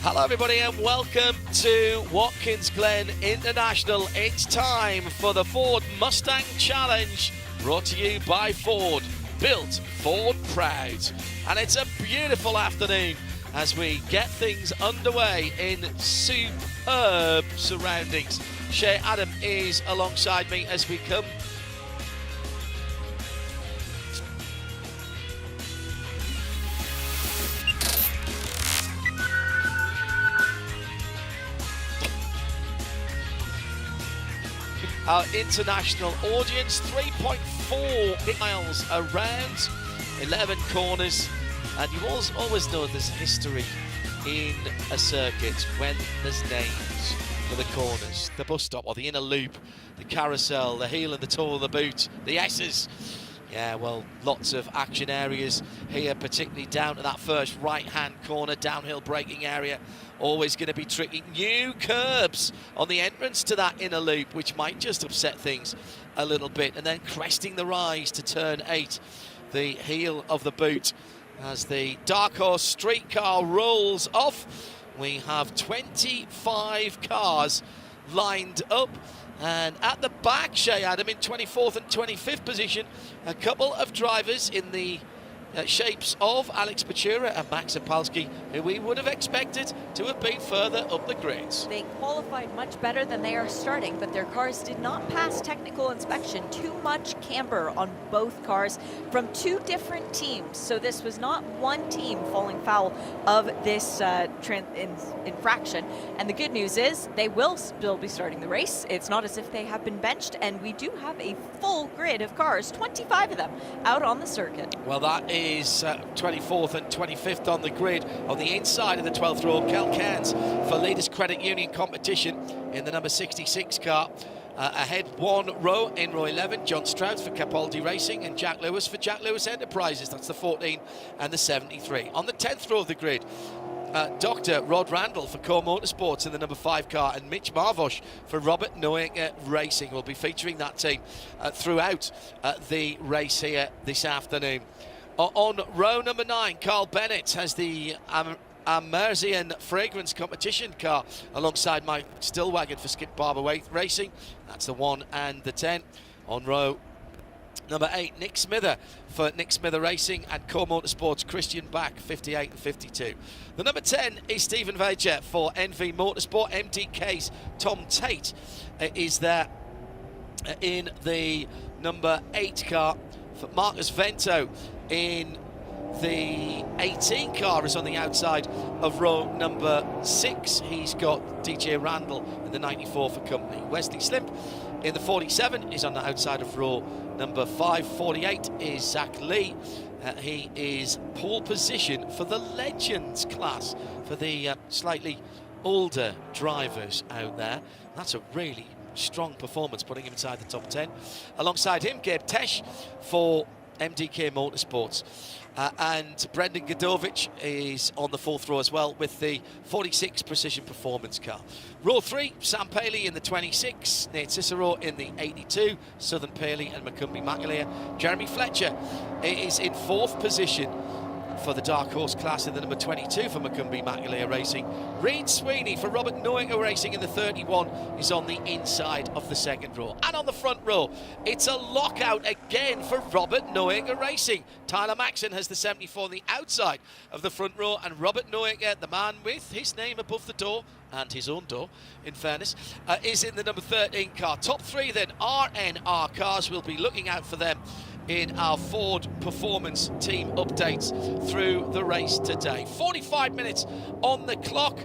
Hello everybody and welcome to Watkins Glen International. It's time for the Ford Mustang Challenge, brought to you by Ford, built Ford proud. And it's a beautiful afternoon as we get things underway in superb surroundings. Shea Adam is alongside me as we come our international audience. 3.4 miles around, 11 corners, and you always know there's history in a circuit when there's names for the corners, the bus stop or the inner loop, the carousel, the heel and the toe of the boot, the S's. Yeah, well, lots of action areas here, particularly down to that first right-hand corner, downhill braking area. Always going to be tricky. New curbs on the entrance to that inner loop, which might just upset things a little bit. And then cresting the rise to turn 8, the heel of the boot. As the Dark Horse streetcar rolls off, we have 25 cars lined up. And at the back, Shea Adam in 24th and 25th position, a couple of drivers in the shapes of Alex Buescher and Max Zapalski, who we would have expected to have been further up the grids. They qualified much better than they are starting, but their cars did not pass technical inspection. Too much camber on both cars from two different teams. So this was not one team falling foul of this infraction. And the good news is they will still be starting the race. It's not as if they have been benched, and we do have a full grid of cars, 25 of them, out on the circuit. Well, that is 24th and 25th on the grid. On the inside of the 12th row, Kel Cairns for latest credit union competition in the number 66 car. Ahead one row in row 11, John Stroud for Capaldi Racing and Jack Lewis for Jack Lewis Enterprises. That's the 14 and the 73. On the 10th row of the grid, Dr. Rod Randall for Core Motorsports in the number 5 car, and Mitch Marvosh for Robert Noack Racing. Will be featuring that team throughout the race here this afternoon. On row number 9, Carl Bennett has the Amersian Fragrance Competition car alongside Mike Stillwagon for Skip Barber Racing. That's the 1 and the 10. On row number 8, Nick Smither for Nick Smither Racing and Core Motorsports, Christian Bach, 58 and 52. The number 10 is Stephen Vager for NV Motorsport. MDK's Tom Tate is there in the number 8 car. For Marcus Vento in the 18 car is on the outside of row number 6. He's got DJ Randall in the 94 for company. Wesley Slimp in the 47 is on the outside of row number 5. 48 is Zach Lee. He is pole position for the Legends class for the slightly older drivers out there. That's a really strong performance, putting him inside the top 10. Alongside him, Gabe Tesh for MDK Motorsports. And Brendan Godovich is on the 4th row as well with the 46 Precision Performance car. Row 3, Sam Paley in the 26, Nate Cicero in the 82, Southern Paley and Macumbi McAleer. Jeremy Fletcher is in 4th position for the Dark Horse class in the number 22 for Macumbi McAleer Racing. Reed Sweeney for Robert Noack Racing in the 31 is on the inside of the 2nd row. And on the front row, it's a lockout again for Robert Noack Racing. Tyler Maxson has the 74 on the outside of the front row, and Robert Noack, the man with his name above the door, and his own door, in fairness, is in the number 13 car. Top 3 then, RNR cars. We'll be looking out for them in our Ford Performance team updates through the race today. 45 minutes on the clock.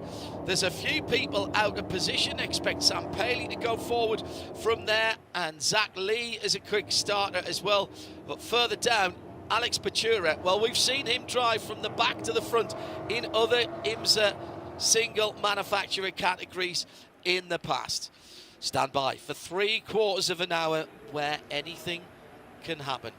There's a few people out of position. Expect Sam Paley to go forward from there, and Zach Lee is a quick starter as well. But further down, Alex Buescher, well, we've seen him drive from the back to the front in other IMSA single manufacturer categories in the past. Stand by for 3/4 of an hour where anything can happen.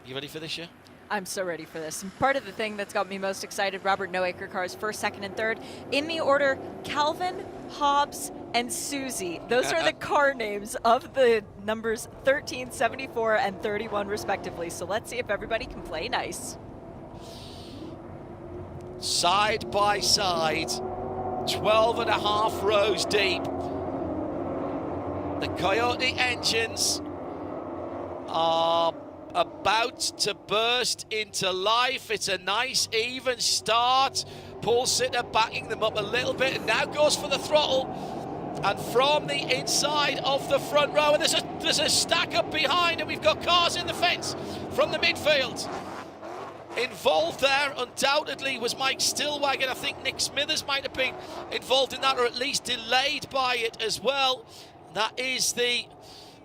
You ready for this, yeah? I'm so ready for this. And part of the thing that's got me most excited, Robert Noack cars, 1st, 2nd, and 3rd. In the order, Calvin, Hobbs, and Susie. Those are the car names of the numbers 13, 74, and 31, respectively. So let's see if everybody can play nice. Side by side, 12 and a half rows deep. The Coyote engines are about to burst into life. It's a nice even start. Paul Sitter backing them up a little bit, and now goes for the throttle. And from the inside of the front row, and there's a stack up behind, and we've got cars in the fence from the midfield. Involved there undoubtedly was Mike Stillwagon. I think Nick Smithers might have been involved in that, or at least delayed by it as well. That is the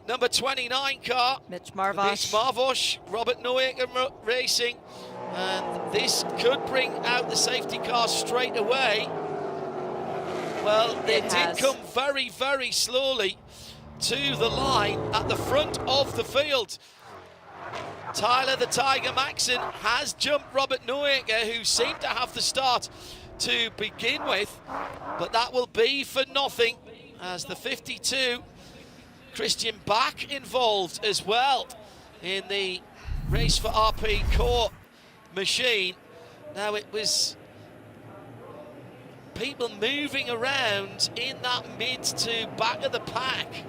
number 29 car, Mitch Marvosh, Robert Noaker Racing, and this could bring out the safety car straight away. Well, they did come very, very slowly to the line at the front of the field. Tyler the Tiger Maxson has jumped Robert Noaker, who seemed to have the start to begin with, but that will be for nothing, as the 52 Christian Bach involved as well in the race for RP Core machine. Now, it was people moving around in that mid to back of the pack.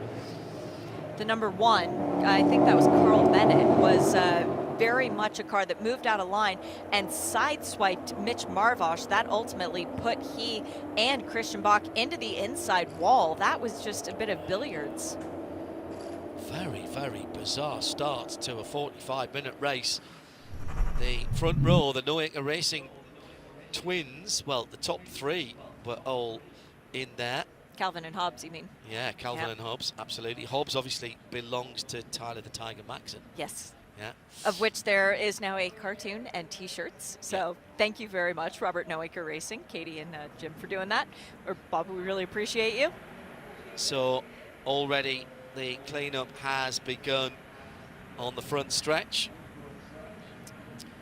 The number 1, I think that was Carl Bennett, was very much a car that moved out of line and sideswiped Mitch Marvosh. That ultimately put he and Christian Bach into the inside wall. That was just a bit of billiards. Very, very bizarre start to a 45-minute race. The front row, the Noaker Racing twins, well, the top 3 were all in there. Calvin and Hobbs, you mean? Yeah, Calvin and Hobbs, absolutely. Hobbs obviously belongs to Tyler the Tiger Maxson. Yes. Yeah. Of which there is now a cartoon and t-shirts. So thank you very much, Robert Noaker Racing, Katie and Jim, for doing that. Or Bob, we really appreciate you. So already the cleanup has begun on the front stretch.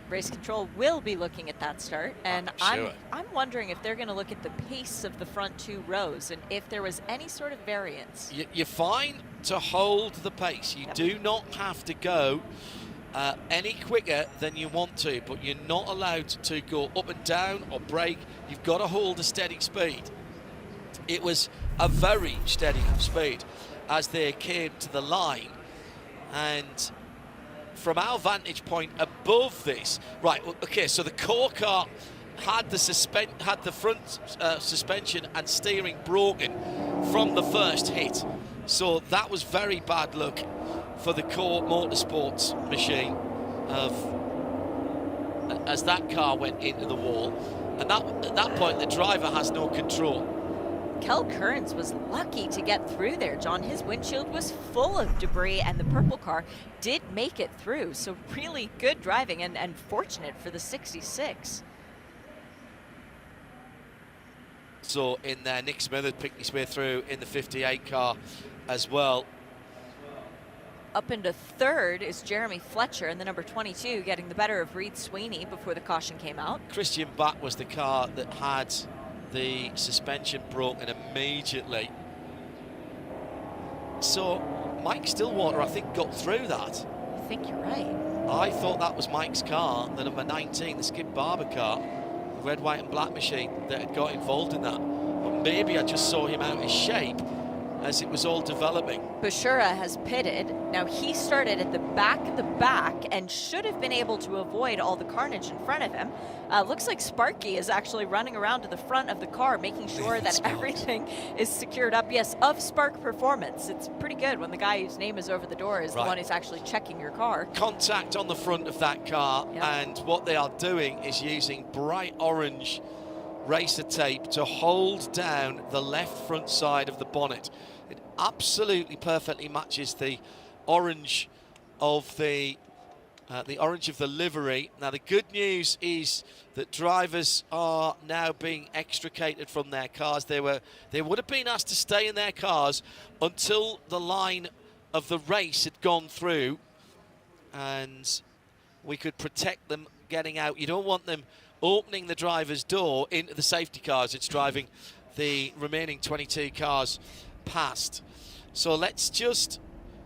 Race control will be looking at that start, and Sure. I'm wondering if they're going to look at the pace of the front 2 rows and if there was any sort of variance. You're fine to hold the pace. You do not have to go any quicker than you want to, but you're not allowed to go up and down or brake. You've got to hold a steady speed. It was a very steady speed as they came to the line, and from our vantage point above this, right, okay, so the core car had the front suspension and steering broken from the first hit, so that was very bad luck for the core motorsports machine as that car went into the wall, and at that point the driver has no control. Kel Kearns was lucky to get through there, John. His windshield was full of debris, and the purple car did make it through. So really good driving and fortunate for the 66. So in there, Nick Smithers picked his way through in the 58 car as well. Up into third is Jeremy Fletcher in the number 22, getting the better of Reed Sweeney before the caution came out. Christian Bach was the car that had the suspension broken immediately. So Mike Stillwater, I think, got through that. I think you're right. I thought that was Mike's car, the number 19, the Skip Barber car, the red, white and black machine that had got involved in that. But maybe I just saw him out of shape as it was all developing. Buescher has pitted. Now he started at the back of the back and should have been able to avoid all the carnage in front of him. Looks like Sparky is actually running around to the front of the car, making sure that everything is secured up. Yes, of Spark Performance. It's pretty good when the guy whose name is over the door is the one who's actually checking your car. Contact on the front of that car, and what they are doing is using bright orange racer tape to hold down the left front side of the bonnet. It absolutely perfectly matches the orange of the livery. Now the good news is that drivers are now being extricated from their cars. They would have been asked to stay in their cars until the line of the race had gone through, and we could protect them getting out. You don't want them opening the driver's door into the safety cars. It's driving the remaining 22 cars past. So let's just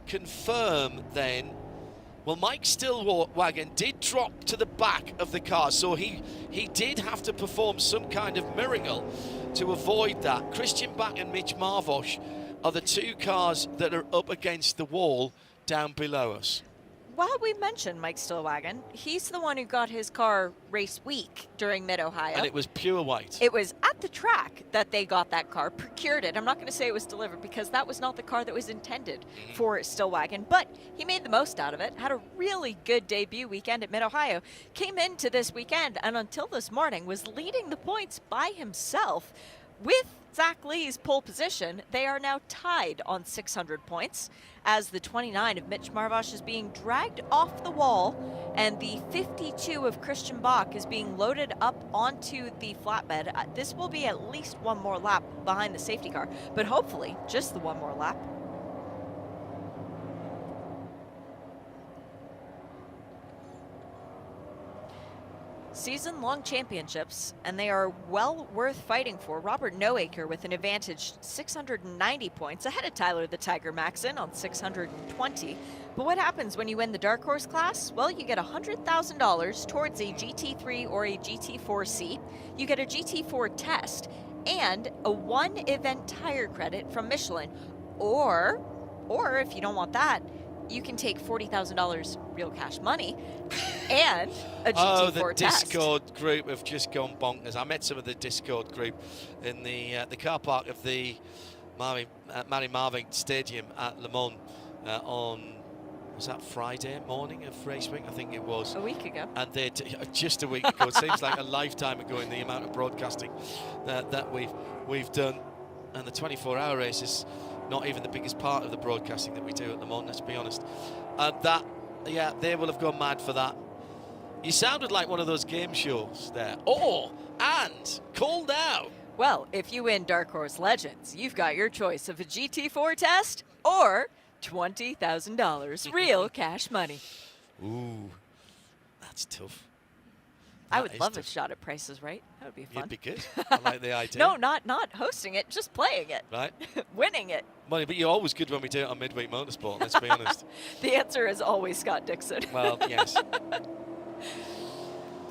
confirm then. Well, Mike Stillwagon did drop to the back of the car, so he did have to perform some kind of miracle to avoid that. Christian Bach and Mitch Marvosh are the two cars that are up against the wall down below us. While we mentioned Mike Stillwagon, he's the one who got his car race week during Mid-Ohio. And it was pure white. It was at the track that they got that car, procured it. I'm not going to say it was delivered because that was not the car that was intended for Stillwagon, but he made the most out of it, had a really good debut weekend at Mid-Ohio, came into this weekend and until this morning was leading the points by himself with Zach Lee's pole position. They are now tied on 600 points as the 29 of Mitch Marvosh is being dragged off the wall and the 52 of Christian Bach is being loaded up onto the flatbed. This will be at least one more lap behind the safety car, but hopefully just the one more lap. Season-long championships, and they are well worth fighting for. Robert Noaker with an advantage 690 points ahead of Tyler the Tiger Maxon on 620. But what happens when you win the Dark Horse class? Well, you get $100,000 towards a GT3 or a GT4 seat. You get a GT4 test and a one-event tire credit from Michelin. Or if you don't want that, you can take $40,000 real cash money and a GT4 test. The Discord group have just gone bonkers. I met some of the Discord group in the car park of the Mary Marvin Stadium at Le Mans on, was that Friday morning of race week? I think it was. A week ago. And they just a week ago. It seems like a lifetime ago in the amount of broadcasting that we've done. And the 24-hour race is not even the biggest part of the broadcasting that we do at Le Mans, let's be honest. They will have gone mad for that. You sounded like one of those game shows there. And call now. Well, if you win Dark Horse Legends, you've got your choice of a GT4 test or $20,000 real cash money. Ooh, that's tough. I would love a shot at Prices Right. That would be fun. You'd be good. I like the idea. No, not hosting it, just playing it. Right. Winning it. Money, but you're always good when we do it on Midweek Motorsport, let's be honest. The answer is always Scott Dixon. Well, yes.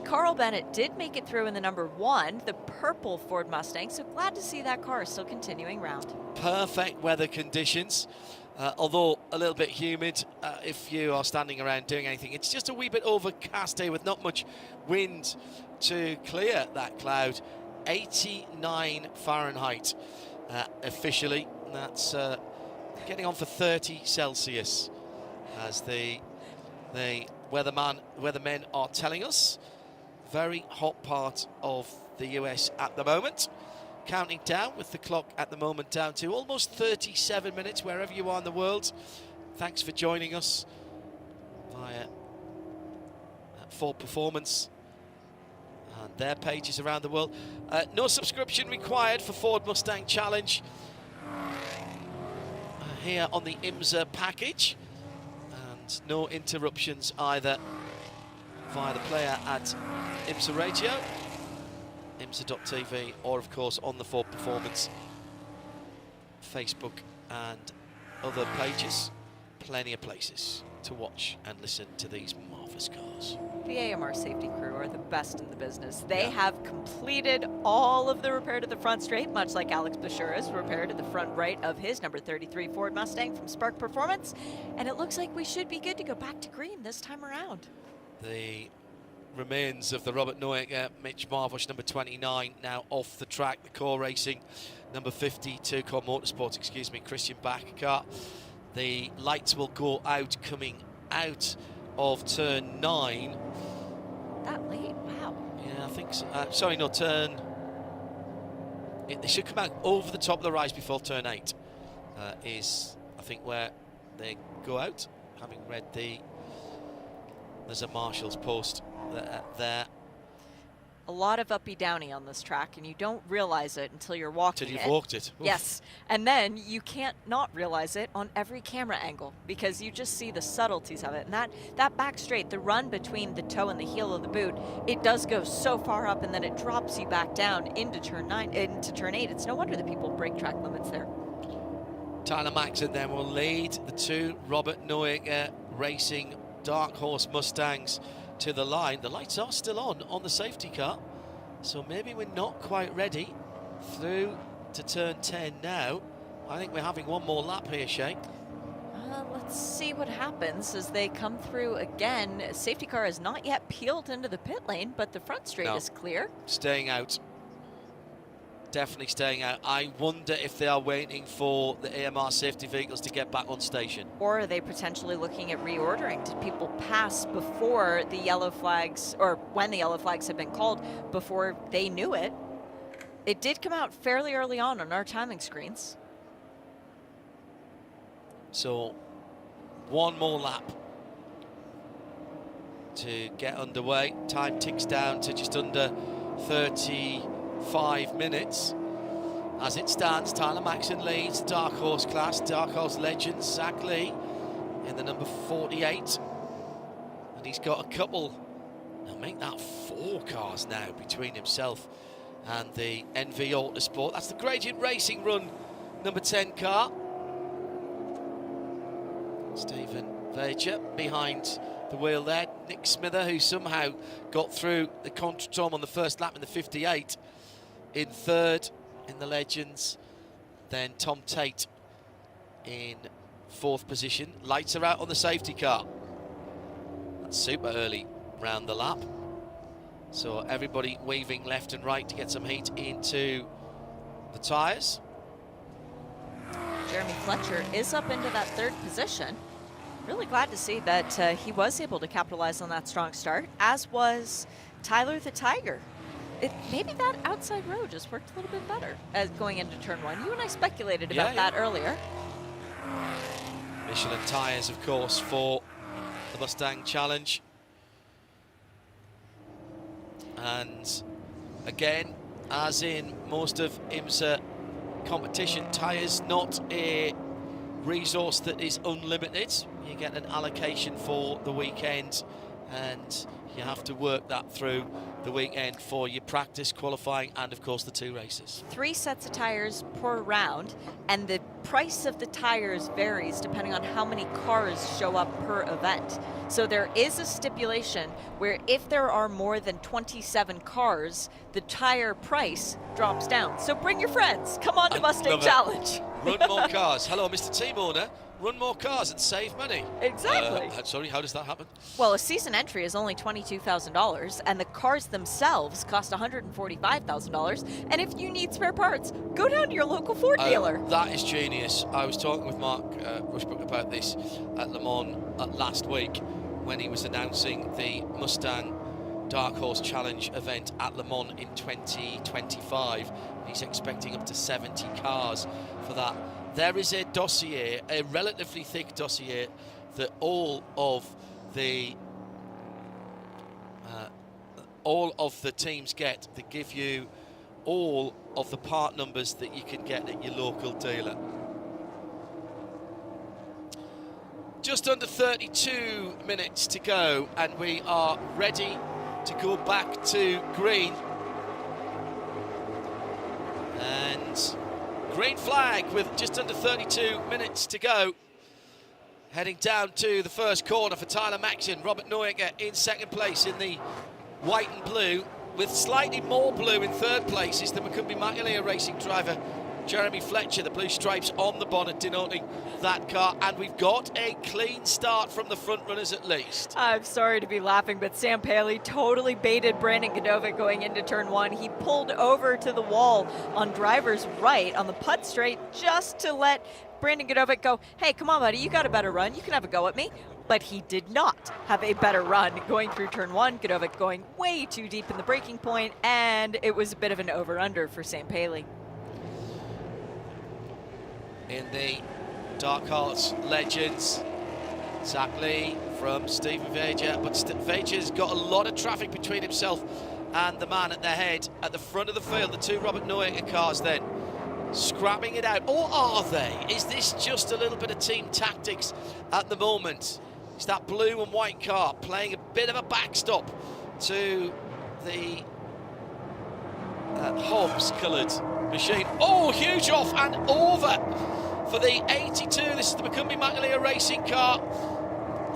Carl Bennett did make it through in the number 1, the purple Ford Mustang, so glad to see that car still continuing round. Perfect weather conditions, although a little bit humid if you are standing around doing anything. It's just a wee bit overcast here with not much wind to clear that cloud. 89 Fahrenheit officially. That's getting on for 30 Celsius as the weathermen are telling us. Very hot part of the US at the moment. Counting down with the clock at the moment down to almost 37 minutes wherever you are in the world. Thanks for joining us via Ford Performance and their pages around the world. No subscription required for Ford Mustang Challenge here on the IMSA package, and no interruptions either via the player at IMSA Radio, IMSA.tv, or of course on the Ford Performance Facebook and other pages. Plenty of places to watch and listen to these marvellous cars. The AMR safety crew are the best in the business. They have completed all of the repair to the front straight, much like Alex Buescher's repair to the front right of his number 33 Ford Mustang from Spark Performance. And it looks like we should be good to go back to green this time around. The remains of the Robert Noaker, Mitch Marvosh, number 29, now off the track. The Core Racing, number 52, Core Motorsports, excuse me, Christian Bach car. The lights will go out coming out of turn 9. That late, wow. Yeah, I think so. Sorry, no, turn... They should come out over the top of the rise before turn 8 is, I think, where they go out, having read the... There's a marshal's post there. A lot of uppy-downy on this track, and you don't realize it until you're walking it. Until you've walked it. Oof. Yes, and then you can't not realize it on every camera angle because you just see the subtleties of it. And that back straight, the run between the toe and the heel of the boot, it does go so far up, and then it drops you back down into turn 9, into turn 8. It's no wonder that people break track limits there. Tyler Maxon then will lead the two Robert Noaker Racing Dark Horse Mustangs to the line. The lights are still on the safety car, so maybe we're not quite ready Through to turn 10 now. I think we're having one more lap here, Shane. Let's see what happens as they come through again. Safety car has not yet peeled into the pit lane, but the front straight is clear. Staying out. Definitely staying out. I wonder if they are waiting for the AMR safety vehicles to get back on station. Or are they potentially looking at reordering? Did people pass before the yellow flags, or when the yellow flags have been called, before they knew it? It did come out fairly early on our timing screens. So, one more lap to get underway. Time ticks down to just under 35 minutes. As it stands, Tyler Maxson leads the Dark Horse class. Dark Horse legend Zach Lee in the number 48. And he's got a couple, now make that 4 cars now between himself and the NV Autosport. That's the Gradient Racing Run number 10 car. Stephen Buescher behind the wheel there. Nick Smither, who somehow got through the Contretemps on the first lap in the 58, in third in the Legends. Then Tom Tate in 4th position. Lights are out on the safety car. That's super early round the lap. So everybody weaving left and right to get some heat into the tyres. Jeremy Fletcher is up into that 3rd position. Really glad to see that he was able to capitalize on that strong start, as was Tyler the Tiger. Maybe that outside road just worked a little bit better as going into turn 1. You and I speculated about that earlier. Michelin tyres, of course, for the Mustang Challenge. And again, as in most of IMSA competition, tyres not a resource that is unlimited. You get an allocation for the weekend and you have to work that through the weekend for your practice, qualifying, and of course the 2 races. 3 sets of tires per round, and the price of the tires varies depending on how many cars show up per event. So there is a stipulation where if there are more than 27 cars, the tire price drops down. So bring your friends. Come on to Mustang Challenge. Run more cars. Hello, Mr. Team Owner. Run more cars and save money. Exactly. Sorry, how does that happen? Well, a season entry is only $22,000, and the cars themselves cost $145,000. And if you need spare parts, go down to your local Ford dealer. That is genius. I was talking with Mark Rushbrook about this at Le Mans last week when he was announcing the Mustang Dark Horse Challenge event at Le Mans in 2025. He's expecting up to 70 cars for that. There is a dossier, a relatively thick dossier, that all of the teams get, that give you all of the part numbers that you can get at your local dealer. Just under 32 minutes to go, and we are ready to go back to green. And green flag with just under 32 minutes to go. Heading down to the first corner for Tyler Maxson. Robert Neuecker in 2nd place in the white and blue, with slightly more blue in 3rd place is the McDowell racing driver Jeremy Fletcher. The blue stripes on the bonnet denoting that car, and we've got a clean start from the front runners at least. I'm sorry to be laughing, but Sam Paley totally baited Brandon Godovic going into turn 1. He pulled over to the wall on driver's right on the putt straight just to let Brandon Godovic go, hey, come on, buddy, you got a better run. You can have a go at me. But he did not have a better run going through turn 1. Godovic going way too deep in the braking point, and it was a bit of an over-under for Sam Paley. In the Dark Horse Legends, Zach Lee from Stephen Buescher, but Buescher's got a lot of traffic between himself and the man at the head at the front of the field. The 2 Robert Neuecker cars then scrapping it out, or are they? Is this just a little bit of team tactics at the moment? It's that blue and white car playing a bit of a backstop to the Hobbs coloured machine. Oh, huge off and over for the 82. This is the McDowell racing car,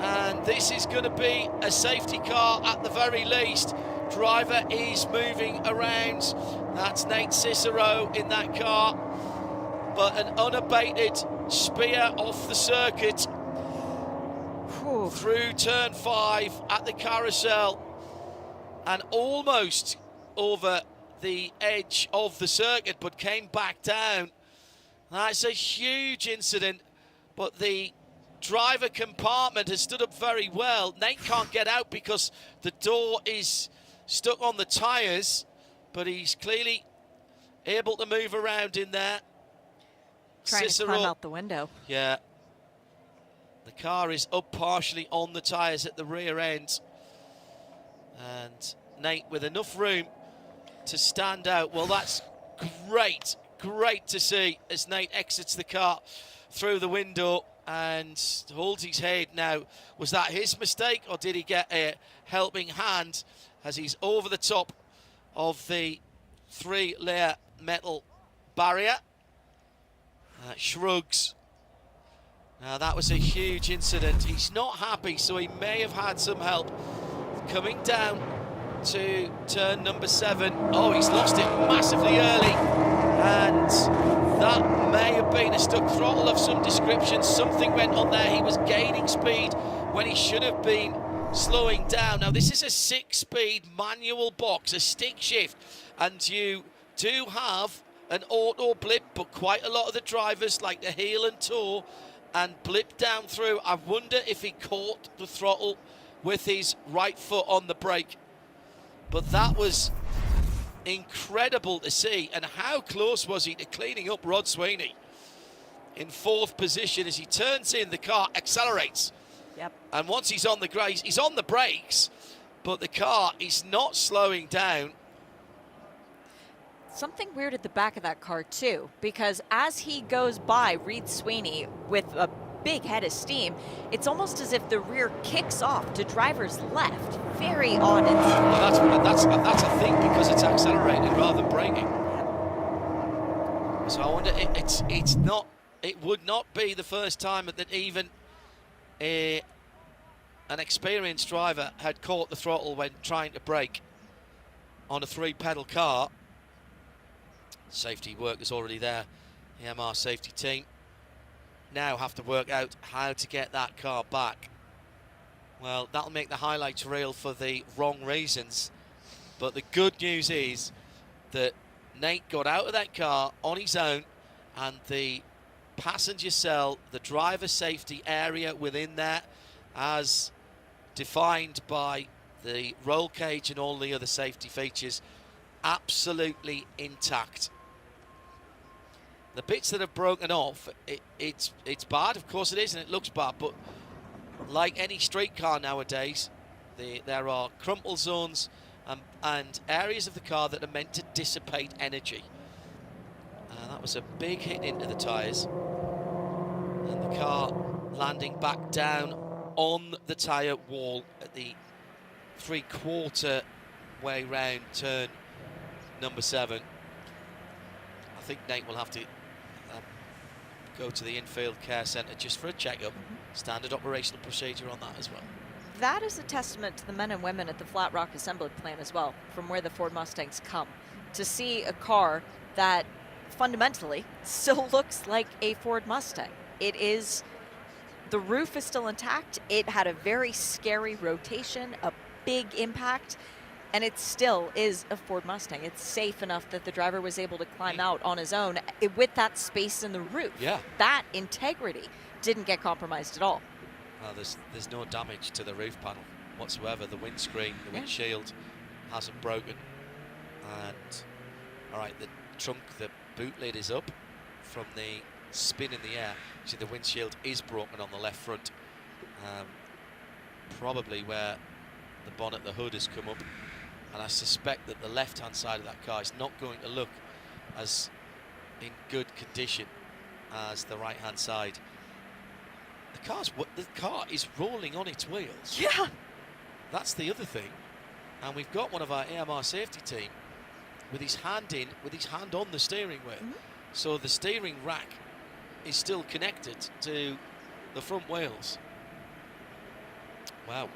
and this is going to be a safety car at the very least. driver is moving around. That's Nate Cicero in that car. But an unabated spear off the circuit. Whew. Through turn 5 at the carousel. And almost over the edge of the circuit, but came back down. That's a huge incident, but the driver compartment has stood up very well. Nate can't get out because the door is stuck on the tyres, but he's clearly able to move around in there. Trying to climb out the window. Yeah. The car is up partially on the tyres at the rear end. And Nate with enough room to stand out. Well, that's great to see as Nate exits the car through the window and holds his head. Now, was that his mistake, or did he get a helping hand as he's over the top of the 3-layer metal barrier? Shrugs. Now, that was a huge incident. He's not happy, so he may have had some help. Coming down to turn number 7. Oh, he's lost it massively early. And that may have been a stuck throttle of some description. Something went on there. He was gaining speed when he should have been slowing down. Now, this is a 6-speed manual box, a stick shift. And you do have an auto blip, but quite a lot of the drivers like the heel and toe and blip down through. I wonder if he caught the throttle with his right foot on the brake. But that was incredible to see. And how close was he to cleaning up Rod Sweeney in 4th position as he turns in, the car accelerates. Yep. And once he's on the grace, he's on the brakes, but the car is not slowing down. Something weird at the back of that car too, because as he goes by Reed Sweeney with a big head of steam, it's almost as if the rear kicks off to driver's left. Very odd. Well, that's a thing because it's accelerating rather than braking. So I wonder, it would not be the first time that even an experienced driver had caught the throttle when trying to brake on a 3-pedal car. Safety work is already there. The MR safety team now have to work out how to get that car back. Well, that'll make the highlights reel for the wrong reasons. But the good news is that Nate got out of that car on his own, and the passenger cell, the driver safety area within there, as defined by the roll cage and all the other safety features, absolutely intact. The bits that have broken off, it's bad, of course it is, and it looks bad, but like any street car nowadays, there are crumple zones and areas of the car that are meant to dissipate energy. That was a big hit into the tyres, and the car landing back down on the tyre wall at the 3/4 way round turn number 7. I think Nate will have to go to the infield care centre just for a checkup. Standard operational procedure on that as well. That is a testament to the men and women at the Flat Rock Assembly Plant as well, from where the Ford Mustangs come, to see a car that fundamentally still looks like a Ford Mustang. It is, the roof is still intact. It had a very scary rotation, a big impact, and it still is a Ford Mustang. It's safe enough that the driver was able to climb out on his own with that space in the roof. Yeah. That integrity didn't get compromised at all. Well, there's no damage to the roof panel whatsoever. The windscreen, the windshield hasn't broken. And, all right, the trunk, the boot lid is up from the spin in the air. See, the windshield is broken on the left front. Probably where the bonnet, the hood has come up. And I suspect that the left-hand side of that car is not going to look as in good condition as the right-hand side. The car is rolling on its wheels. Yeah. That's the other thing. And we've got one of our AMR safety team with his hand on the steering wheel. So the steering rack is still connected to the front wheels. Wow,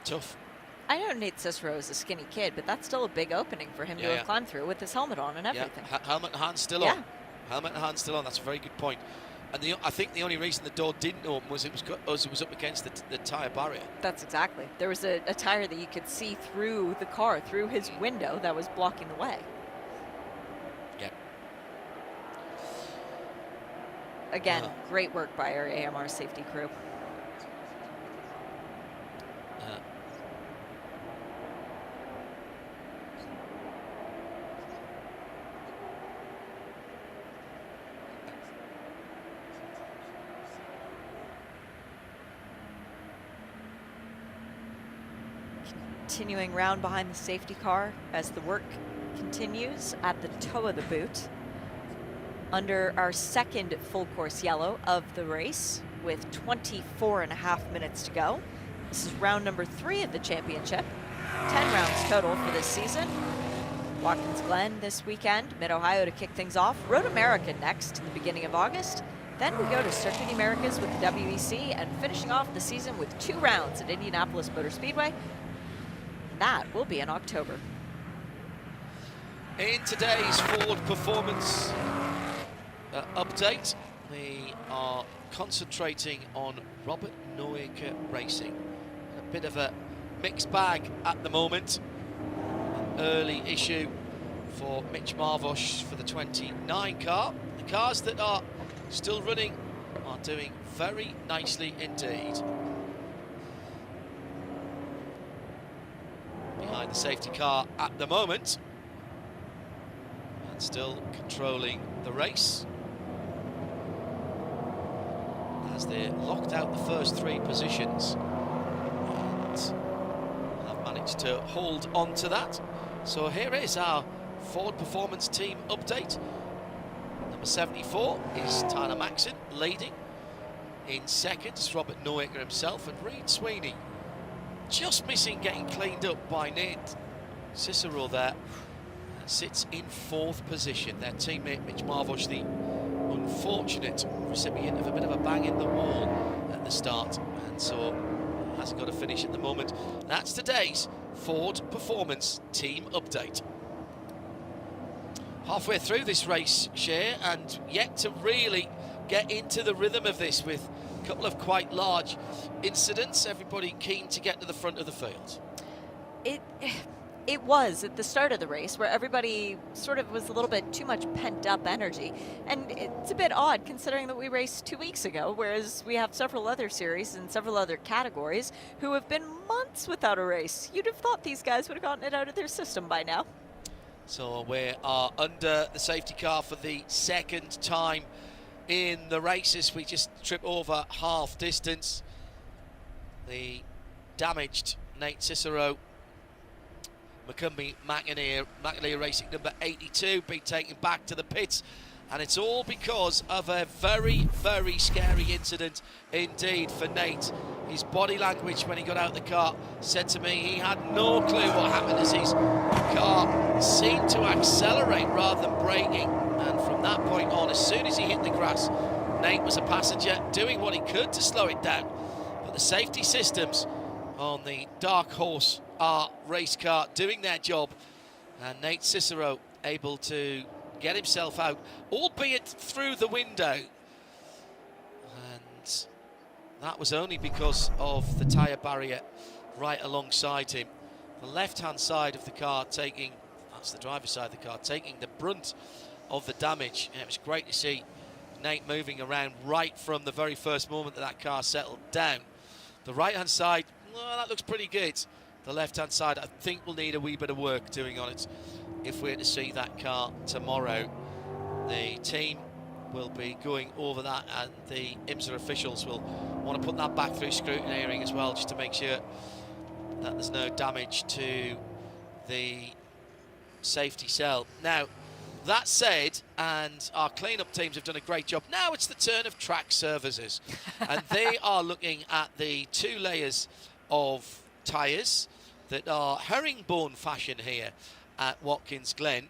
tough. I know Nate Cicero is a skinny kid, but that's still a big opening for him to have climbed through with his helmet on and everything. Yeah, helmet and hand still on. Helmet and hand still on. That's a very good point. And I think the only reason the door didn't open was it was up against the tyre barrier. That's exactly. There was a tyre that you could see through the car, through his window, that was blocking the way. Yeah. Again, great work by our AMR safety crew. Continuing round behind the safety car as the work continues at the toe of the boot. Under our second full course yellow of the race with 24.5 minutes to go. This is round number 3 of the championship. 10 rounds total for this season. Watkins Glen this weekend, Mid-Ohio to kick things off. Road America next in the beginning of August. Then we go to Circuit Americas with the WEC and finishing off the season with 2 rounds at Indianapolis Motor Speedway. That will be in October. In today's Ford Performance update, we are concentrating on Robert Neuker Racing. A bit of a mixed bag at the moment. An early issue for Mitch Marvosh for the 29 car. The cars that are still running are doing very nicely indeed. Behind the safety car at the moment, and still controlling the race as they locked out the first 3 positions and have managed to hold on to that. So here is our Ford Performance Team update. Number 74 is Tyler Maxson leading. In second is Robert Neuker himself, and Reed Sweeney just missing getting cleaned up by Nate Cicero there. Sits in 4th position. Their teammate Mitch Marvosh, the unfortunate recipient of a bit of a bang in the wall at the start, and so hasn't got a finish at the moment. That's today's Ford Performance Team update. Halfway through this race, Shea, and yet to really get into the rhythm of this with a couple of quite large incidents. Everybody keen to get to the front of the field. It was at the start of the race where everybody sort of was a little bit too much pent up energy. And it's a bit odd considering that we raced 2 weeks ago, whereas we have several other series and several other categories who have been months without a race. You'd have thought these guys would have gotten it out of their system by now. So we are under the safety car for the 2nd time in the races. We just trip over half distance. The damaged Nate Cicero, McInerney Racing number 82, being taken back to the pits, and it's all because of a very, very scary incident indeed for Nate. His body language when he got out of the car said to me he had no clue what happened as his car seemed to accelerate rather than braking, and from that point on, as soon as he hit the grass, Nate was a passenger doing what he could to slow it down, but the safety systems on the Dark Horse R race car doing their job, and Nate Cicero able to get himself out, albeit through the window, and that was only because of the tyre barrier right alongside him. The left-hand side of the car taking, that's the driver's side of the car, taking the brunt of the damage. And it was great to see Nate moving around right from the very first moment that that car settled down. The right-hand side, well, that looks pretty good. The left-hand side, I think will need a wee bit of work doing on it if we're to see that car tomorrow. The team will be going over that, and the IMSA officials will want to put that back through scrutineering as well, just to make sure that there's no damage to the safety cell. Now, that said, and our clean-up teams have done a great job, now it's the turn of track services. And they are looking at the 2 layers of tyres that are herringbone fashion here at Watkins Glen,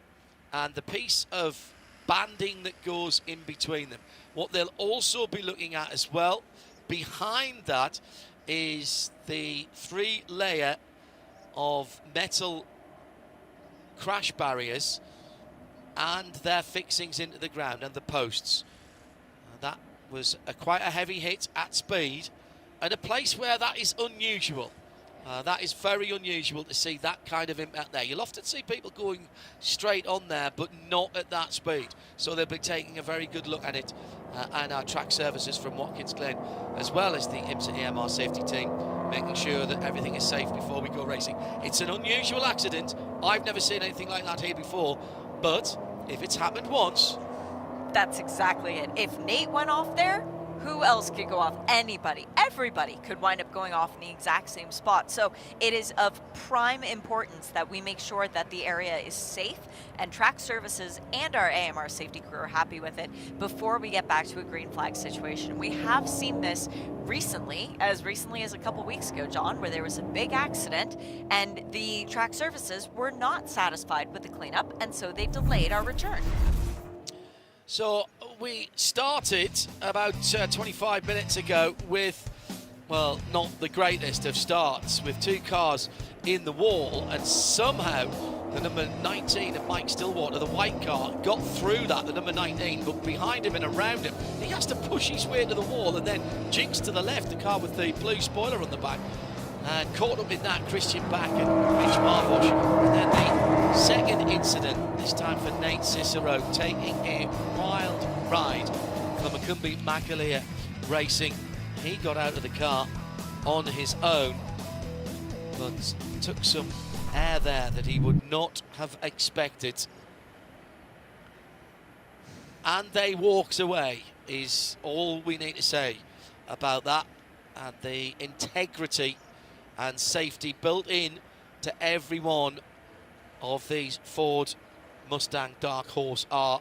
and the piece of banding that goes in between them. What they'll also be looking at as well behind that is the 3-layer of metal crash barriers and their fixings into the ground and the posts. That was quite a heavy hit at speed, and a place where that is unusual. That is very unusual to see that kind of impact there. You'll often see people going straight on there, but not at that speed. So they'll be taking a very good look at it, and our track services from Watkins Glen, as well as the IMSA safety team, making sure that everything is safe before we go racing. It's an unusual accident. I've never seen anything like that here before, but if it's happened once... That's exactly it. If Nate went off there, who else could go off? Anybody, everybody could wind up going off in the exact same spot. So it is of prime importance that we make sure that the area is safe and track services and our AMR safety crew are happy with it before we get back to a green flag situation. We have seen this recently as a couple weeks ago, John, where there was a big accident and the track services were not satisfied with the cleanup, and so they delayed our return. So we started about 25 minutes ago with, well, not the greatest of starts, with two cars in the wall, and somehow the number 19 of Mike Stillwater, the white car, got through that, the number 19, but behind him and around him, he has to push his way to the wall and then jinx to the left, the car with the blue spoiler on the back. And caught up in that, Christian Back and Mitch Marbush. And then the second incident, this time for Nate Cicero, taking a wild ride for Macumbi Makalia Racing. He got out of the car on his own, but took some air there that he would not have expected. And they walked away, is all we need to say about that. And the integrity and safety built in to every one of these Ford Mustang Dark Horse R,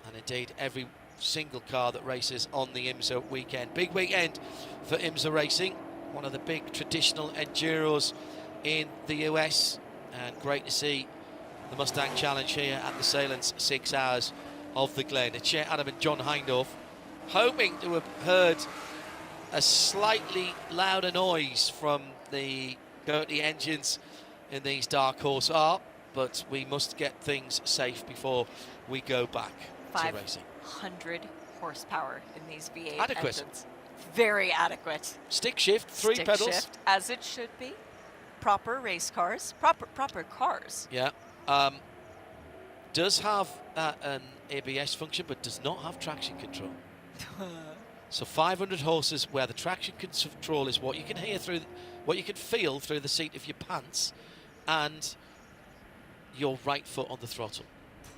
and indeed every single car that races on the IMSA weekend. Big weekend for IMSA racing, one of the big traditional enduros in the US, and great to see the Mustang Challenge here at the Salence 6 Hours of the Glen. It's Adam and John Hindorf, hoping to have heard a slightly louder noise from the dirty engines in these Dark Horse R, but we must get things safe before we go back to racing. 500 horsepower in these V8 adequate engines. Very adequate. Stick shift, three Stick pedals. Shift, as it should be. Proper race cars. Proper cars. Yeah. Does have an ABS function, but does not have traction control. So 500 horses where the traction control is what you can hear through, what you can feel through the seat of your pants, and your right foot on the throttle.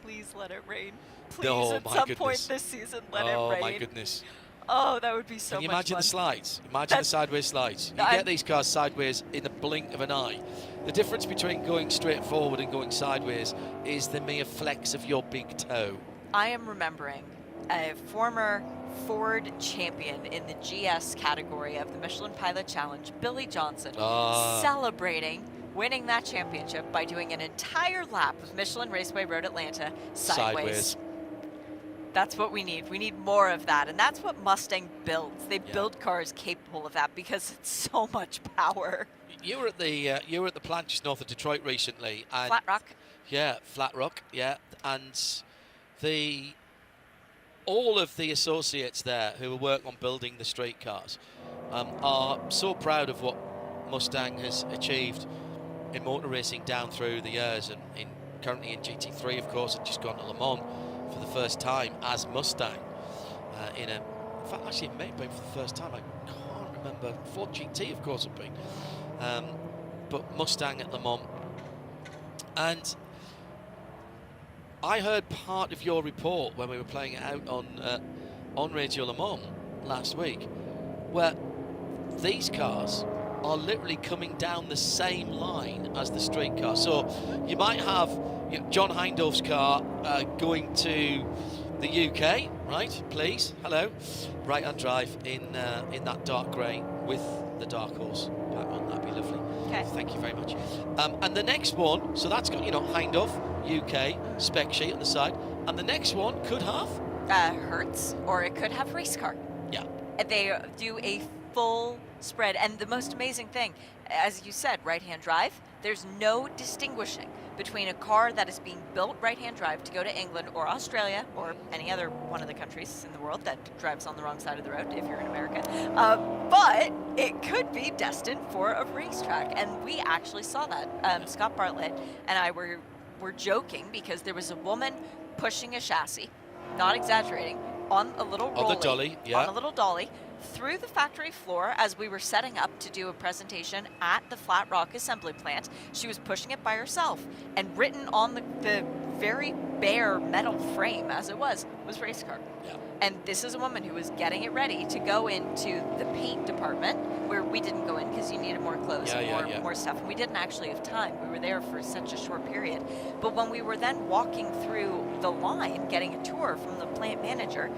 Please let it rain. Please, oh, at my some goodness. point this season, let it rain. Oh my goodness. Oh, that would be so much fun. Can you imagine the slides? Imagine the sideways slides. You get these cars sideways in the blink of an eye. The difference between going straight forward and going sideways is the mere flex of your big toe. I am remembering a former Ford champion in the GS category of the Michelin Pilot Challenge, Billy Johnson, celebrating winning that championship by doing an entire lap of Michelin Raceway Road Atlanta sideways. That's what we need. We need more of that, and that's what Mustang builds. They build cars capable of that because it's so much power. You were at the plant just north of Detroit recently, and Flat Rock. Yeah, Flat Rock. Yeah, and all of the associates there who work on building the street cars are so proud of what Mustang has achieved in motor racing down through the years, and currently in GT3, of course, and just gone to Le Mans for the first time as Mustang. In fact, actually, it may have been for the first time. I can't remember. Ford GT, of course, had been, but Mustang at Le Mans. And I heard part of your report when we were playing it out on Radio Le Mans last week, where these cars are literally coming down the same line as the street car. So you might have John Hindorf's car going to the UK, right? Please, hello, right-hand drive in that dark grey with the Dark Horse pack on. That'd be lovely. Okay. Thank you very much. And the next one, so that's got Hindorf UK spec sheet on the side, and the next one could have Hertz, or it could have race car. Yeah. They do a full spread. And the most amazing thing, as you said, right-hand drive, there's no distinguishing between a car that is being built right-hand drive to go to England or Australia or any other one of the countries in the world that drives on the wrong side of the road if you're in America. But it could be destined for a racetrack. And we actually saw that. Scott Bartlett and I were joking because there was a woman pushing a chassis, not exaggerating, on a little rolly, on the dolly, yeah. on a little dolly, through the factory floor as we were setting up to do a presentation at the Flat Rock assembly plant. She was pushing it by herself, and written on the very bare metal frame as it was race car. Yeah. And this is a woman who was getting it ready to go into the paint department, where we didn't go in because you needed more clothes and more stuff. And we didn't actually have time. We were there for such a short period. But when we were then walking through the line, getting a tour from the plant manager,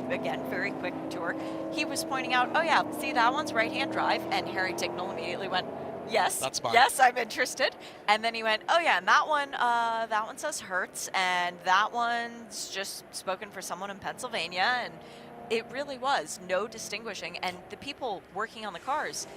again, very quick tour, he was pointing out, oh yeah, see that one's right-hand drive? And Harry Ticknell immediately went, yes, that's fine. Yes, I'm interested. And then he went, oh yeah, and that one says Hertz, and that one's just spoken for someone in Pennsylvania. And it really was no distinguishing. And the people working on the cars,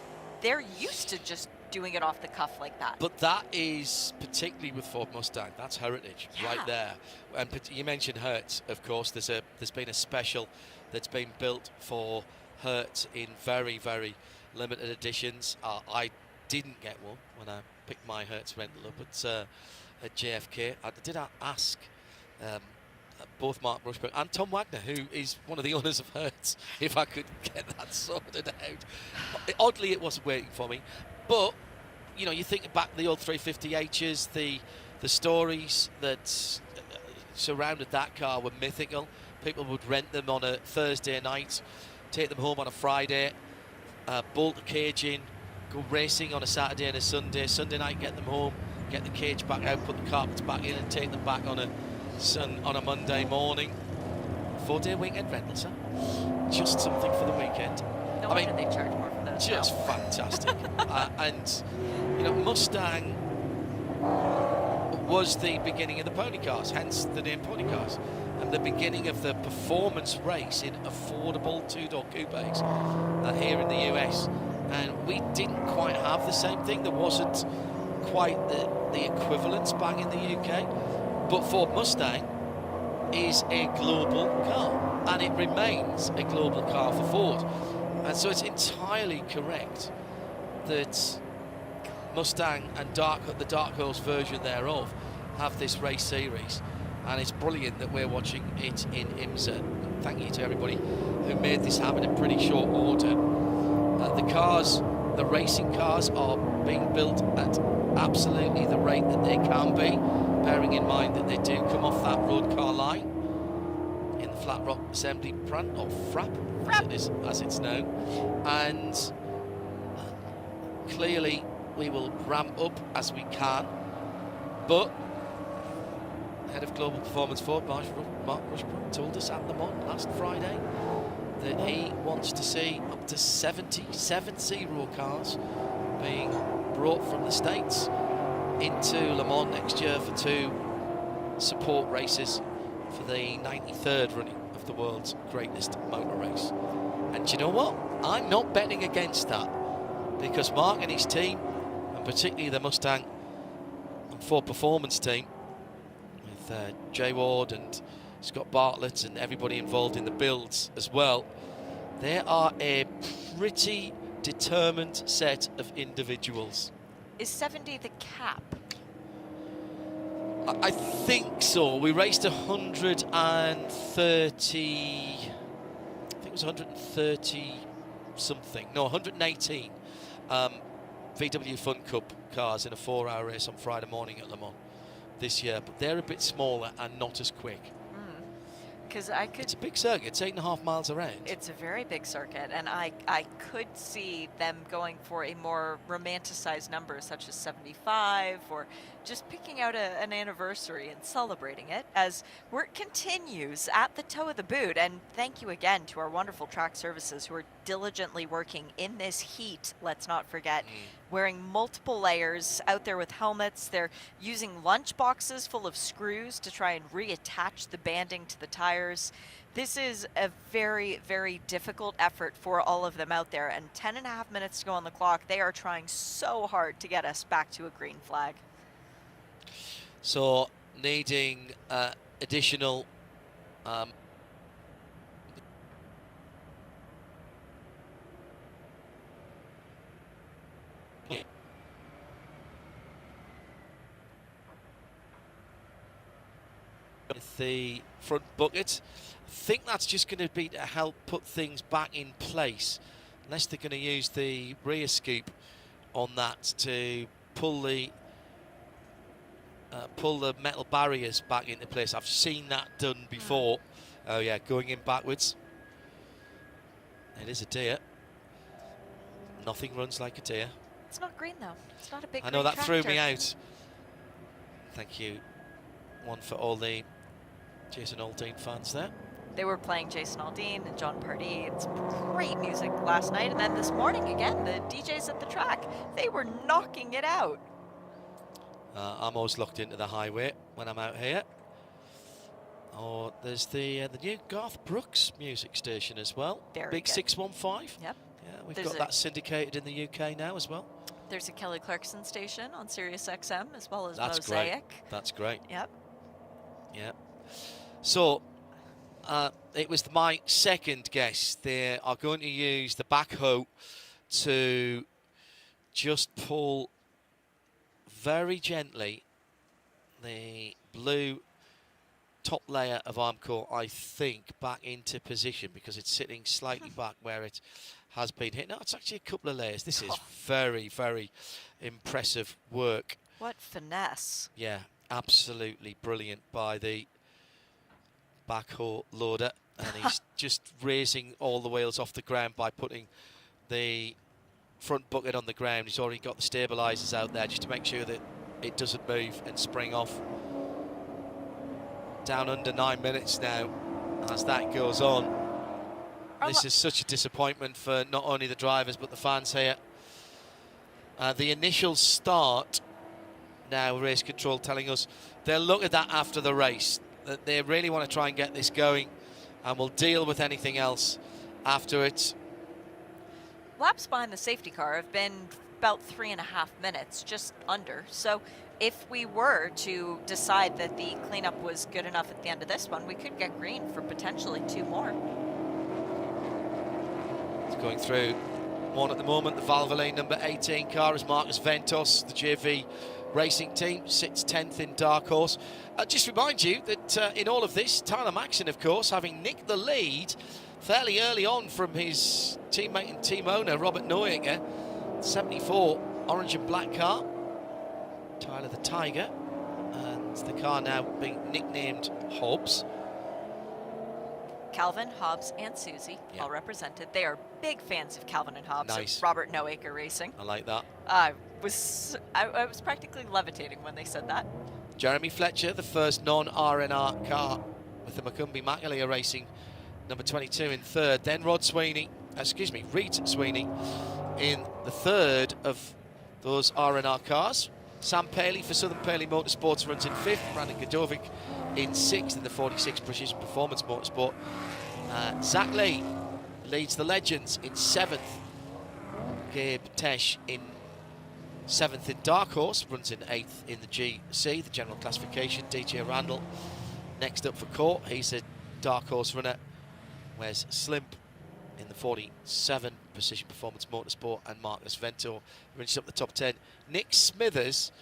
they're used to just doing it off the cuff like that. But that is, particularly with Ford Mustang, that's heritage right there. And you mentioned Hertz, of course. There's been a special that's been built for Hertz in very, very limited editions. I didn't get one when I picked my Hertz rental up at JFK. I did ask both Mark Rushbrook and Tom Wagner, who is one of the owners of Hertz, if I could get that sorted out. Oddly, it wasn't waiting for me. But, you know, you think back the old 350Hs, the stories that surrounded that car were mythical. People would rent them on a Thursday night, take them home on a Friday, bolt the cage in, go racing on a Saturday and a Sunday night get them home, get the cage back out, put the carpets back in and take them back on a Monday morning. 4-day weekend rental, sir. Just something for the weekend. No wonder they charge more for those. Just fantastic. And, you know, Mustang was the beginning of the pony cars, hence the name pony cars, and the beginning of the performance race in affordable two-door coupes here in the US. And we didn't quite have the same thing. There wasn't quite the equivalence bang in the UK. But Ford Mustang is a global car, and it remains a global car for Ford. And so it's entirely correct that Mustang and the Dark Horse version thereof have this race series, and it's brilliant that we're watching it in IMSA. Thank you to everybody who made this happen in pretty short order. The racing cars are being built at absolutely the rate that they can be, bearing in mind that they do come off that road car line in the Flat Rock Assembly Plant, or FRAP, as it's known. And clearly we will ramp up as we can, but head of Global Performance Ford, Mark Rushbrook, told us at Le Mans last Friday that he wants to see up to 70 cars being brought from the States into Le Mans next year for 2 support races for the 93rd running of the world's greatest motor race. And you know what? I'm not betting against that, because Mark and his team, and particularly the Mustang and Ford Performance team, with Jay Ward and Scott Bartlett and everybody involved in the builds as well, they are a pretty determined set of individuals. Is 70 the cap? I think so. We raced 130, I think it was 130 something, no, 118 VW Fun Cup cars in a 4-hour race on Friday morning at Le Mans this year, but they're a bit smaller and not as quick. It's a big circuit, it's 8.5 miles around. It's a very big circuit, and I could see them going for a more romanticized number, such as 75 or just picking out an anniversary and celebrating it as work continues at the toe of the boot. And thank you again to our wonderful track services who are diligently working in this heat, let's not forget, wearing multiple layers, out there with helmets. They're using lunch boxes full of screws to try and reattach the banding to the tires. This is a very, very difficult effort for all of them out there, and 10.5 minutes to go on the clock. They are trying so hard to get us back to a green flag. So needing additional with the front bucket. I think that's just going to be to help put things back in place, unless they're going to use the rear scoop on that to pull the metal barriers back into place. I've seen that done before. Oh yeah, going in backwards. It is a deer. Nothing runs like a deer. It's not green though. It's not a big I know green that threw tractor. me out. Thank you. One for all the Jason Aldean fans there. They were playing Jason Aldean and John Pardee. It's great music last night, and then this morning again, the DJs at the track, they were knocking it out. I'm always locked into the highway when I'm out here. Oh, there's the new Garth Brooks music station as well. Very Big good. 615. Yep. Yeah, we've There's got that syndicated in the UK now as well. There's a Kelly Clarkson station on Sirius XM as well as That's Mosaic. great. That's great. Yep. Yeah. So it was my second guess. They are going to use the backhoe to just pull very gently the blue top layer of Armcore, I think, back into position, because it's sitting slightly back where it has been hit. No, it's actually a couple of layers. This is very, very impressive work. What finesse. Yeah, absolutely brilliant by the backhoe loader, and he's just raising all the wheels off the ground by putting the front bucket on the ground. He's already got the stabilizers out there just to make sure that it doesn't move and spring off. Down under 9 minutes now as that goes on. This is such a disappointment for not only the drivers but the fans here. The initial start now, race control telling us they'll look at that after the race, that they really want to try and get this going, and we'll deal with anything else after it. Laps behind the safety car have been about 3.5 minutes, just under. So if we were to decide that the cleanup was good enough at the end of this one, we could get green for potentially 2 more. It's going through one at the moment. The Valvoline number 18 car is Marcus Ventos, the JV racing team, sits 10th in Dark Horse. Just remind you that in all of this, Tyler Maxson, of course, having nicked the lead fairly early on from his teammate and team owner, Robert Neuinger. 74 orange and black car. Tyler the Tiger. And the car now being nicknamed Hobbs. Calvin, Hobbs, and Susie, all represented. They are big fans of Calvin and Hobbs. Nice. Robert Neuinger Racing. I like that. I was practically levitating when they said that. Jeremy Fletcher, the first non-RNR car with the Macumbi Macalea Racing, number 22 in third. Then Reed Sweeney in the third of those RNR cars. Sam Paley for Southern Paley Motorsports runs in fifth. Brandon Godovic in sixth in the 46 Precision Performance Motorsport. Zach Lee leads the Legends in seventh. Gabe Tesh in seventh in Dark Horse, runs in eighth in the GC, the general classification. DJ Randall next up for Court. He's a Dark Horse runner. Where's Slimp in the 47 Precision Performance Motorsport, and Marcus Vento finishes up the top 10. Nick Smithers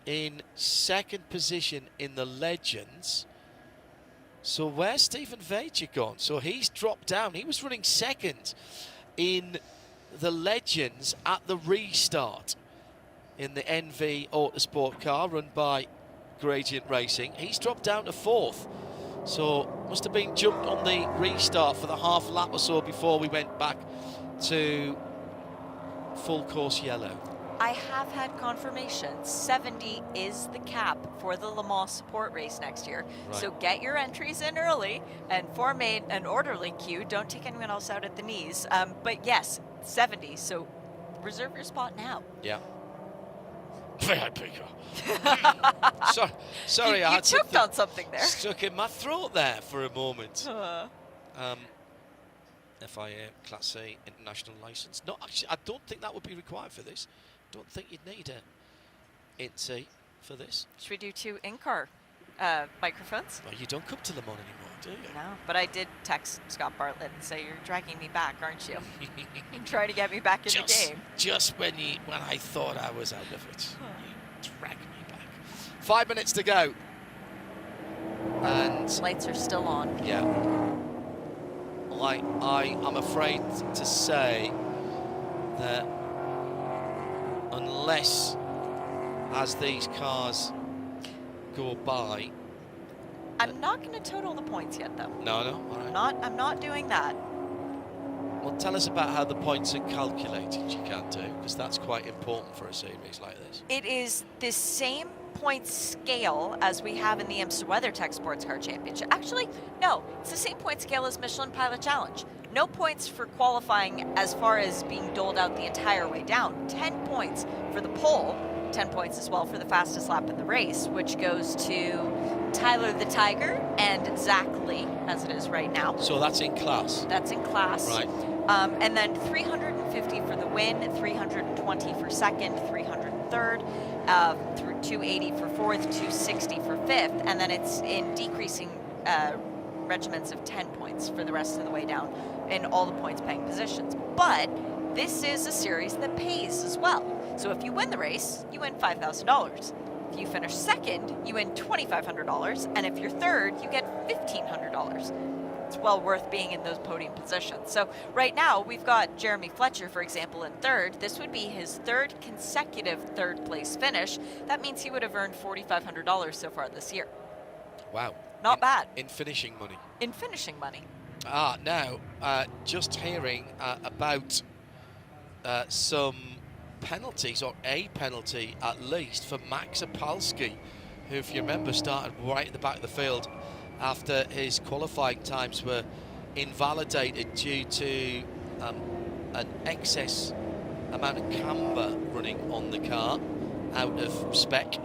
in second position in the Legends. So where's Stephen Veitcher gone? So he's dropped down. He was running second in the Legends at the restart in the NV Autosport car run by Gradient Racing. He's dropped down to fourth. So must have been jumped on the restart for the half lap or so before we went back to full course yellow. I have had confirmation 70 is the cap for the Le Mans support race next year. Right. So get your entries in early and form an orderly queue. Don't take anyone else out at the knees. But yes, 70. So reserve your spot now. Yeah. Sorry, I you had choked on something there. Stuck in my throat there for a moment. FIA Class C international license. No, actually, I don't think that would be required for this. Don't think you'd need a IMSA for this. Should we do 2 in-car microphones? Well, you don't come to Le Mans anymore, do you? No, but I did text Scott Bartlett and say, you're dragging me back, aren't you? You're trying to get me back in the game. Just when I thought I was out of it, you dragged me back. 5 minutes to go. And lights are still on. Yeah. I'm afraid to say that unless, as these cars go by, I'm not going to total the points yet, though. No, all right. I'm not doing that. Well, tell us about how the points are calculated. You can do, because that's quite important for a series like this. It is the same point scale as we have in the IMSA WeatherTech Sports Car Championship. Actually, no, it's the same point scale as Michelin Pilot Challenge. No points for qualifying as far as being doled out the entire way down. 10 points for the pole, 10 points as well for the fastest lap in the race, which goes to Tyler the Tiger and Zach Lee, as it is right now. So that's in class? That's in class. Right. And then 350 for the win, 320 for second, 300 third, through 280 for fourth, 260 for fifth, and then it's in decreasing regiments of 10 points for the rest of the way down in all the points paying positions. But this is a series that pays as well. So if you win the race, you win $5,000. If you finish second, you win $2,500, and if you're third, you get $1,500. It's well worth being in those podium positions. So right now, we've got Jeremy Fletcher, for example, in third. This would be his third consecutive third place finish. That means he would have earned $4,500 so far this year. Wow. Not bad. In finishing money. In finishing money. Now, just hearing about some penalties, or a penalty at least, for Max Opalski, who, if you remember, started right at the back of the field after his qualifying times were invalidated due to an excess amount of camber running on the car out of spec.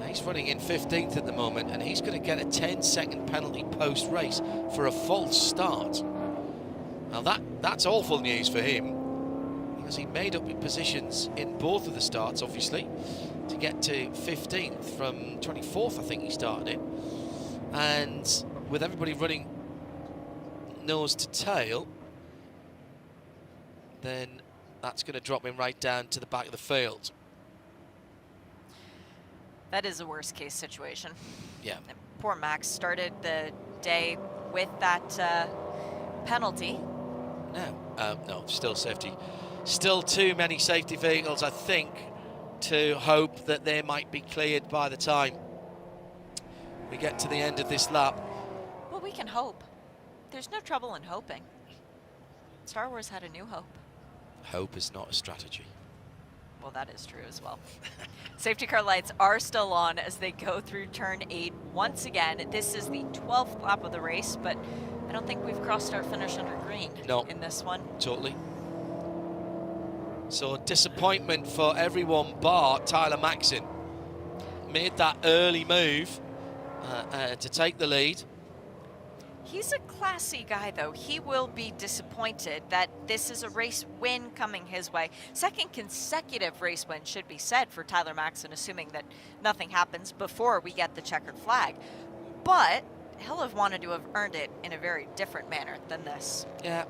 He's running in 15th at the moment, and he's going to get a 10-second penalty post-race for a false start. Now that's awful news for him, because he made up positions in both of the starts, obviously, to get to 15th from 24th, I think he started it. And with everybody running nose to tail, then that's going to drop him right down to the back of the field. That is a worst case situation. Yeah. And poor Max started the day with that penalty. No, still safety. Still too many safety vehicles, I think, to hope that they might be cleared by the time we get to the end of this lap. Well, we can hope. There's no trouble in hoping. Star Wars had a new hope. Hope is not a strategy. Well, that is true as well. Safety car lights are still on as they go through turn 8 once again. This is the 12th lap of the race, but I don't think we've crossed our finish under green in this one. Totally. So disappointment for everyone bar Tyler Maxson. Made that early move to take the lead. He's a classy guy, though. He will be disappointed that this is a race win coming his way. Second consecutive race win should be said for Tyler Maxson, assuming that nothing happens before we get the checkered flag. But he'll have wanted to have earned it in a very different manner than this. Yeah.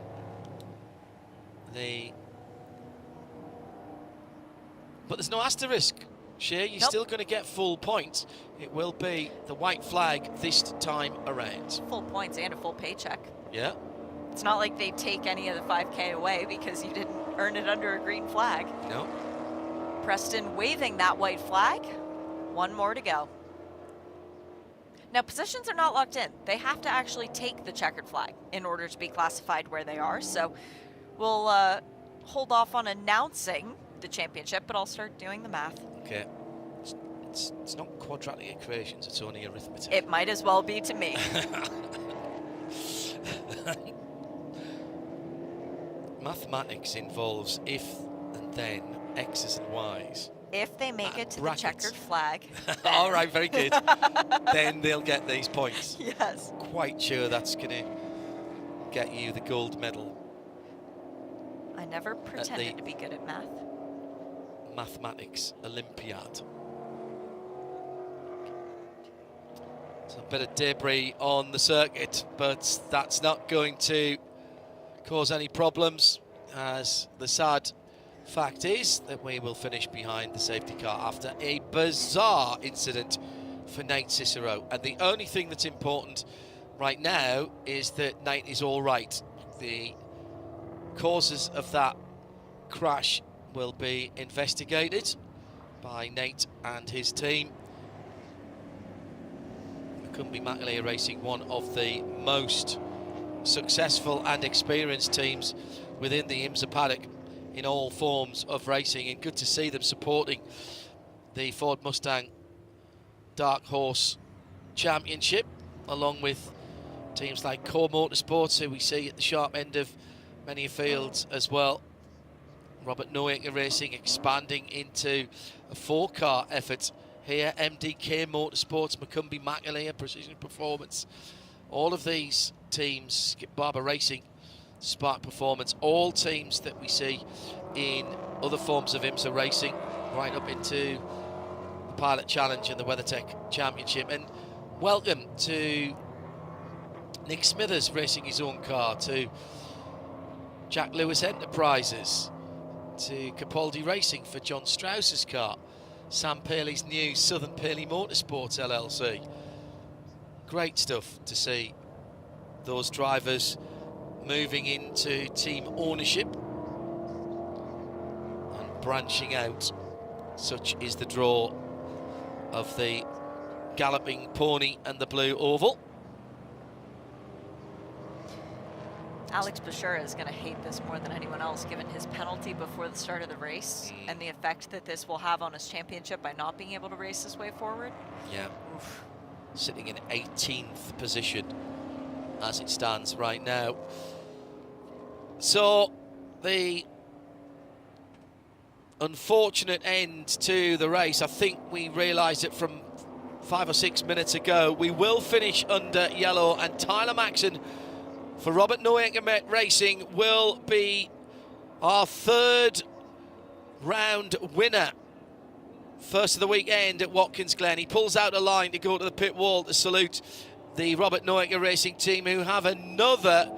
But there's no asterisk. Shea, you're still going to get full points. It will be the white flag this time around. Full points and a full paycheck. Yeah. It's not like they take any of the 5K away because you didn't earn it under a green flag. No. Preston waving that white flag. One more to go. Now, positions are not locked in. They have to actually take the checkered flag in order to be classified where they are. So we'll hold off on announcing the championship, but I'll start doing the math. Okay. It's not quadratic equations, it's only arithmetic. It might as well be to me. Mathematics involves if and then, X's and Y's. If they make it to brackets. the checkered flag. All right, very good. Then they'll get these points. Yes. Quite sure that's going to get you the gold medal. I never pretended to be good at math. Mathematics Olympiad. So a bit of debris on the circuit, but that's not going to cause any problems, as the sad fact is that we will finish behind the safety car after a bizarre incident for Nate Cicero. And the only thing that's important right now is that Nate is all right. The causes of that crash will be investigated by Nate and his team. McCumbee-McAleer Racing, one of the most successful and experienced teams within the IMSA paddock in all forms of racing, and good to see them supporting the Ford Mustang Dark Horse Championship, along with teams like Core Motorsports, who we see at the sharp end of many fields as well. Robert Noaker Racing expanding into a 4-car effort here. MDK Motorsports, McCumbee-McAleer, Precision Performance. All of these teams, Skip Barber Racing, Spark Performance, all teams that we see in other forms of IMSA racing, right up into the Pilot Challenge and the WeatherTech Championship. And welcome to Nick Smithers racing his own car, to Jack Lewis Enterprises, to Capaldi Racing for John Strauss's car, Sam Paley's new Southern Paley Motorsports LLC. Great stuff to see those drivers moving into team ownership and branching out. Such is the draw of the Galloping Pony and the Blue Oval. Alex Buescher is going to hate this more than anyone else, given his penalty before the start of the race and the effect that this will have on his championship by not being able to race his way forward. Yeah. Oof. Sitting in 18th position as it stands right now. So the unfortunate end to the race, I think we realised it from 5 or 6 minutes ago. We will finish under yellow, and Tyler Maxson for Robert Noaker Racing will be our 3rd round winner. First of the weekend at Watkins Glen. He pulls out a line to go to the pit wall to salute the Robert Noaker Racing team, who have another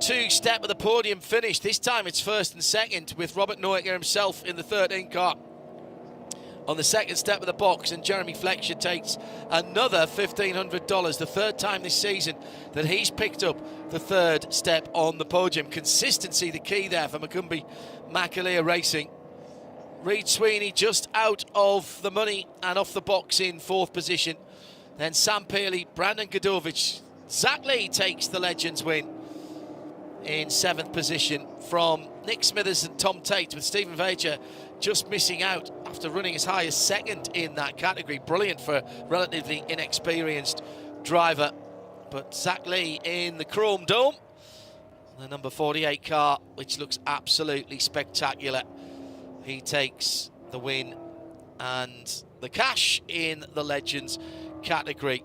2-step of the podium finish. This time it's 1st and 2nd, with Robert Noaker himself in the 13 car on the 2nd step of the box, and Jeremy Fletcher takes another $1,500, the 3rd time this season that he's picked up the 3rd step on the podium. Consistency the key there for McCumbee-McAleer Racing. Reed Sweeney just out of the money and off the box in 4th position. Then Sam Paley, Brandon Godovich, Zach Lee takes the Legends win in 7th position from Nick Smithers and Tom Tate, with Stephen Vacher just missing out after running as high as 2nd in that category. Brilliant for a relatively inexperienced driver. But Zach Lee in the Chrome Dome, the number 48 car, which looks absolutely spectacular. He takes the win and the cash in the Legends category.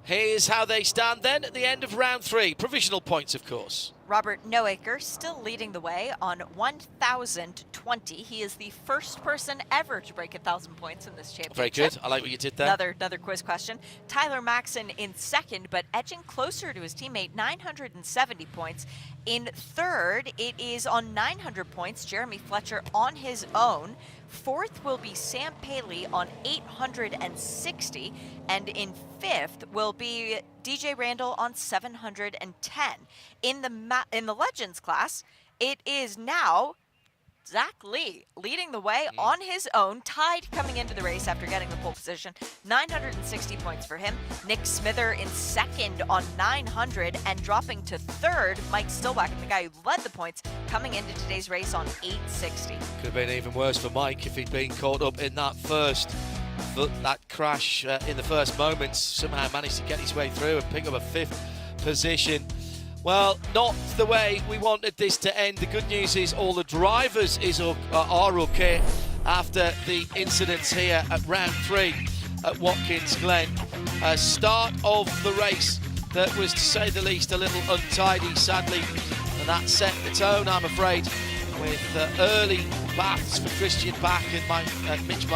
Here's how they stand then at the end of round 3. Provisional points, of course. Robert Noaker still leading the way on 1,020. He is the first person ever to break 1,000 points in this championship. Very good. I like what you did there. Another quiz question. Tyler Maxson in 2nd, but edging closer to his teammate, 970 points. In 3rd, it is on 900 points, Jeremy Fletcher on his own. 4th will be Sam Paley on 860, and in 5th will be DJ Randall on 710. In the Legends class, it is now Zach Lee leading the way on his own, tied coming into the race after getting the pole position. 960 points for him. Nick Smither in second on 900 and dropping to third. Mike Stillwack, the guy who led the points, coming into today's race on 860. Could have been even worse for Mike if he'd been caught up in that that crash in the first moments. Somehow managed to get his way through and pick up a 5th position. Well, not the way we wanted this to end. The good news is all the drivers are okay after the incidents here at round 3 at Watkins Glen. Start of the race that was, to say the least, a little untidy, sadly, and that set the tone, I'm afraid, with early baths for Christian Bach and Mitch